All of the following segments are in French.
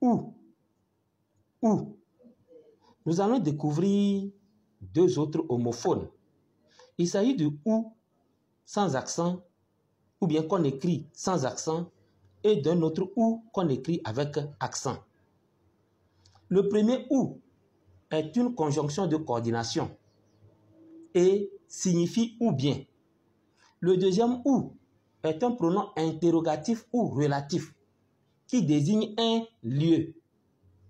ou, ou. Nous allons découvrir deux autres homophones. Il s'agit du ou sans accent, ou bien qu'on écrit sans accent, et d'un autre ou qu'on écrit avec accent. Le premier ou est une conjonction de coordination et signifie ou bien. Le deuxième ou est un pronom interrogatif ou relatif qui désigne un lieu,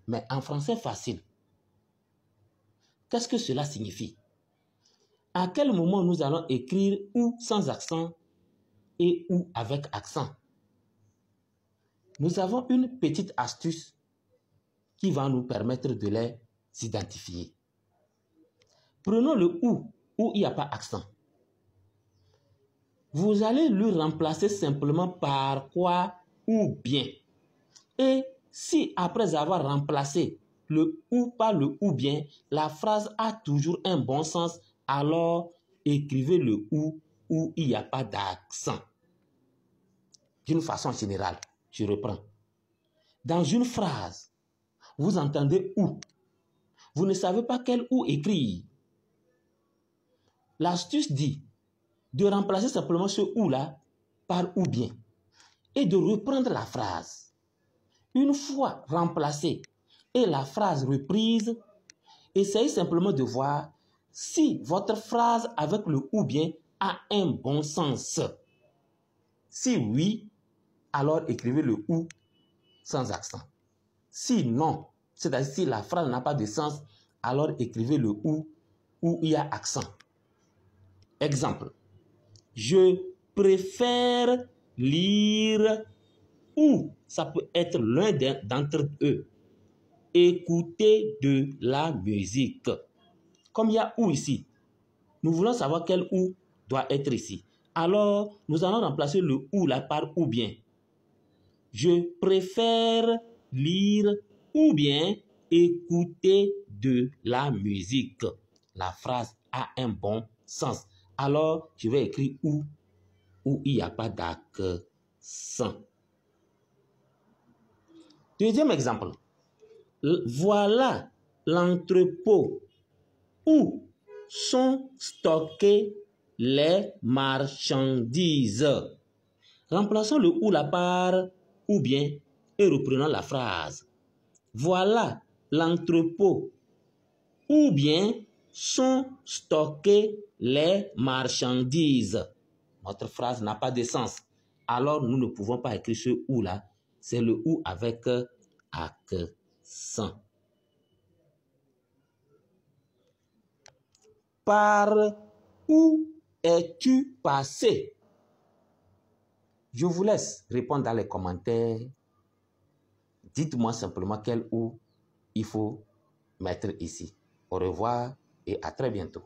mais en français facile. Qu'est-ce que cela signifie? À quel moment nous allons écrire ou sans accent et ou avec accent? Nous avons une petite astuce qui va nous permettre de les identifier. Prenons le ou où il n'y a pas accent. Vous allez le remplacer simplement par quoi ou bien. Et si après avoir remplacé le ou par le ou bien, la phrase a toujours un bon sens, alors écrivez le ou où il n'y a pas d'accent. D'une façon générale, je reprends. Dans une phrase, vous entendez ou. Vous ne savez pas quel ou écrire. L'astuce dit de remplacer simplement ce ou-là par ou bien et de reprendre la phrase. Une fois remplacée et la phrase reprise, essayez simplement de voir si votre phrase avec le ou bien a un bon sens. Si oui, alors écrivez le ou sans accent. Si non, c'est-à-dire si la phrase n'a pas de sens, alors écrivez le ou où il y a accent. Exemple. Je préfère lire ou, ça peut être l'un d'entre eux, écouter de la musique. Comme il y a ou ici, nous voulons savoir quel ou doit être ici. Alors, nous allons remplacer le ou là par ou bien. Je préfère lire ou bien écouter de la musique. La phrase a un bon sens. Alors, je vais écrire où il n'y a pas d'accent. Deuxième exemple. Voilà l'entrepôt où sont stockées les marchandises. Remplaçons le ou là par ou bien et reprenons la phrase. Voilà l'entrepôt où bien sont stockées les marchandises. Notre phrase n'a pas de sens. Alors, nous ne pouvons pas écrire ce ou là. C'est le ou avec accent. Par où es-tu passé? Je vous laisse répondre dans les commentaires. Dites-moi simplement quel ou il faut mettre ici. Au revoir et à très bientôt.